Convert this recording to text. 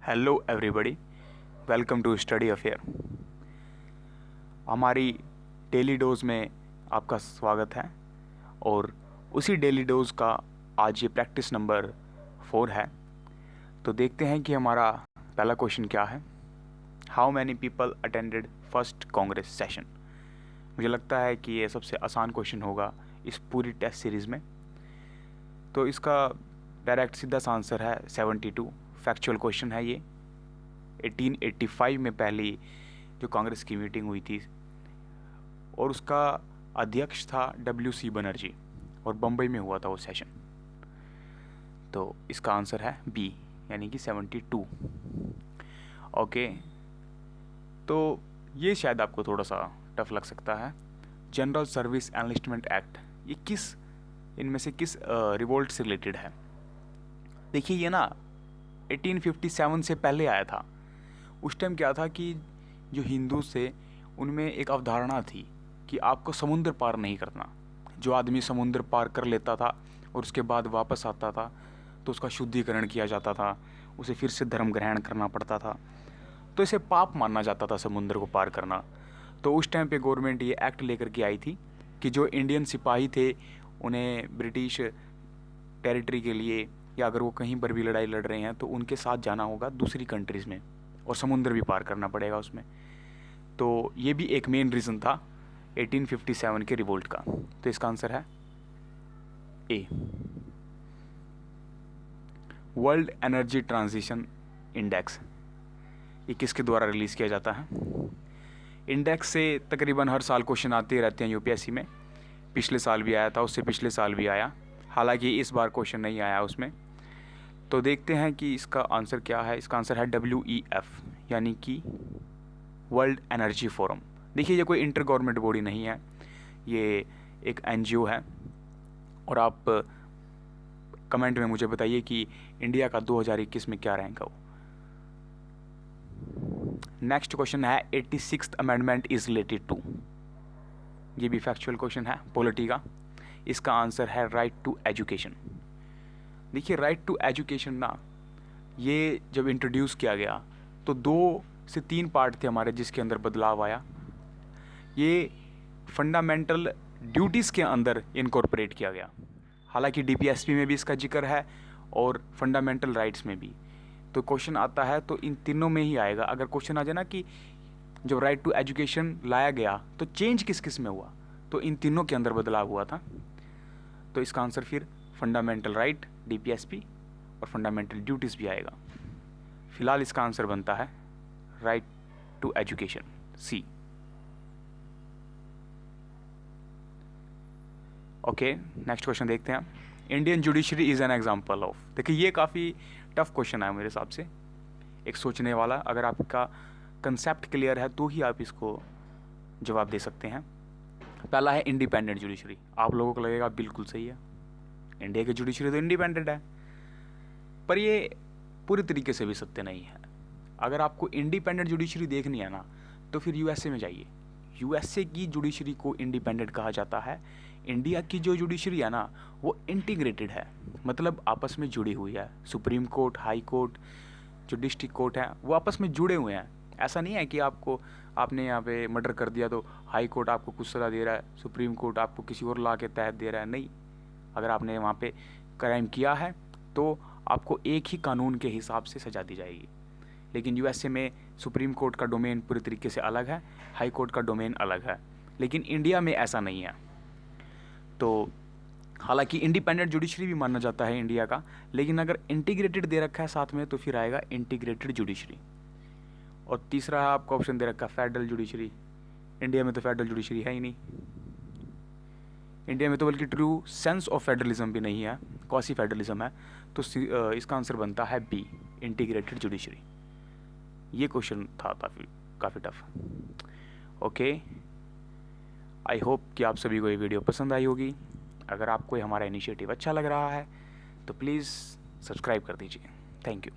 Hello everybody, welcome to study affair. हमारी daily dose में आपका स्वागत है और उसी डेली डोज का आज ये प्रैक्टिस नंबर 4 है। तो देखते हैं कि हमारा पहला क्वेश्चन क्या है। How many people attended first Congress session. मुझे लगता है कि ये सबसे आसान क्वेश्चन होगा इस पूरी टेस्ट सीरीज़ में। तो इसका डायरेक्ट सीधा सा आंसर है 72। फैक्चुअल क्वेश्चन है ये। 1885 में पहली जो कांग्रेस की मीटिंग हुई थी और उसका अध्यक्ष था WC बनर्जी और बम्बई में हुआ था वो सेशन। तो इसका आंसर है बी यानी कि 72। ओके, तो ये शायद आपको थोड़ा सा टफ लग सकता है। जनरल सर्विस एनलिस्टमेंट एक्ट, ये किस इनमें से किस रिवोल्ट से रिलेटेड है। देखिए ये ना 1857 से पहले आया था। उस टाइम क्या था कि जो हिंदू थे उनमें एक अवधारणा थी कि आपको समुद्र पार नहीं करना। जो आदमी समुद्र पार कर लेता था और उसके बाद वापस आता था तो उसका शुद्धिकरण किया जाता था, उसे फिर से धर्म ग्रहण करना पड़ता था, तो इसे पाप माना जाता था समुद्र को पार करना। तो उस टाइम पे गवर्नमेंट ये एक्ट लेकर के आई थी कि जो इंडियन सिपाही थे उन्हें ब्रिटिश टेरिटरी के लिए या अगर वो कहीं पर भी लड़ाई लड़ रहे हैं तो उनके साथ जाना होगा दूसरी कंट्रीज़ में और समुद्र भी पार करना पड़ेगा उसमें। तो ये भी एक मेन रीज़न था 1857 के रिवोल्ट का। तो इसका आंसर है ए। वर्ल्ड एनर्जी ट्रांजिशन इंडेक्स, ये किसके द्वारा रिलीज़ किया जाता है। इंडेक्स से तकरीबन हर साल क्वेश्चन आते रहते हैं यूपीएससी में। पिछले साल भी आया था, उससे पिछले साल भी आया, हालांकि इस बार क्वेश्चन नहीं आया उसमें। तो देखते हैं कि इसका आंसर क्या है। इसका आंसर है WEF यानी कि वर्ल्ड एनर्जी फोरम। देखिए ये कोई इंटर गवर्नमेंट बॉडी नहीं है, ये एक NGO है। और आप कमेंट में मुझे बताइए कि इंडिया का 2021 में क्या रैंक है वो। नेक्स्ट क्वेश्चन है 86th amendment is related to. ये भी फैक्चुअल क्वेश्चन है पॉलिटी का। इसका आंसर है राइट टू एजुकेशन। देखिए राइट टू एजुकेशन ना, ये जब इंट्रोड्यूस किया गया तो 2 से 3 पार्ट थे हमारे जिसके अंदर बदलाव आया। ये फंडामेंटल ड्यूटीज़ के अंदर इनकॉर्पोरेट किया गया। हालांकि DPSP में भी इसका जिक्र है और फंडामेंटल राइट्स में भी। तो क्वेश्चन आता है तो इन तीनों में ही आएगा। अगर क्वेश्चन आ जाए ना कि जब राइट टू एजुकेशन लाया गया तो चेंज किस किस में हुआ, तो इन तीनों के अंदर बदलाव हुआ था। तो इसका आंसर फिर फंडामेंटल राइट, DPSP और फंडामेंटल ड्यूटीज़ भी आएगा। फिलहाल इसका आंसर बनता है right to education, C। Okay, next question देखते हैं। Indian judiciary is an example of. देखिए ये काफ़ी टफ क्वेश्चन है मेरे हिसाब से, एक सोचने वाला। अगर आपका कंसेप्ट क्लियर है तो ही आप इसको जवाब दे सकते हैं। पहला है इंडिपेंडेंट जुडिशरी। आप लोगों को लगेगा बिल्कुल सही है, इंडिया की जुडिशरी तो इंडिपेंडेंट है, पर ये पूरी तरीके से भी सत्य नहीं है। अगर आपको इंडिपेंडेंट जुडिशरी देखनी है ना तो फिर USA में जाइए। USA की जुडिशरी को इंडिपेंडेंट कहा जाता है। इंडिया की जो जुडिशरी है ना वो इंटीग्रेटेड है, मतलब आपस में जुड़ी हुई है। सुप्रीम कोर्ट, हाई कोर्ट, जो डिस्ट्रिक्ट कोर्ट है वो आपस में जुड़े हुए हैं। ऐसा नहीं है कि आपने यहाँ पे मर्डर कर दिया तो हाई कोर्ट आपको कुछ सज़ा दे रहा है, सुप्रीम कोर्ट आपको किसी और लॉ के तहत दे रहा है। नहीं, अगर आपने वहाँ पे क्राइम किया है तो आपको एक ही कानून के हिसाब से सज़ा दी जाएगी। लेकिन USA में सुप्रीम कोर्ट का डोमेन पूरी तरीके से अलग है, हाई कोर्ट का डोमेन अलग है, लेकिन इंडिया में ऐसा नहीं है। तो हालांकि इंडिपेंडेंट जुडिशरी भी माना जाता है इंडिया का, लेकिन अगर इंटीग्रेटेड दे रखा है साथ में तो फिर आएगा इंटीग्रेटेड जुडिशरी। और तीसरा है आपको ऑप्शन दे रखा है फेडरल जुडिशरी। इंडिया में तो फेडरल जुडिशरी है ही नहीं। इंडिया में तो बल्कि ट्रू सेंस ऑफ फेडरलिज्म भी नहीं है, क्वासी फेडरलिज्म है। तो इसका आंसर बनता है बी, इंटीग्रेटेड जुडिशरी। ये क्वेश्चन था काफ़ी टफ। ओके, आई होप कि आप सभी को ये वीडियो पसंद आई होगी। अगर आपको हमारा इनिशिएटिव अच्छा लग रहा है तो प्लीज़ सब्सक्राइब कर दीजिए। Thank you.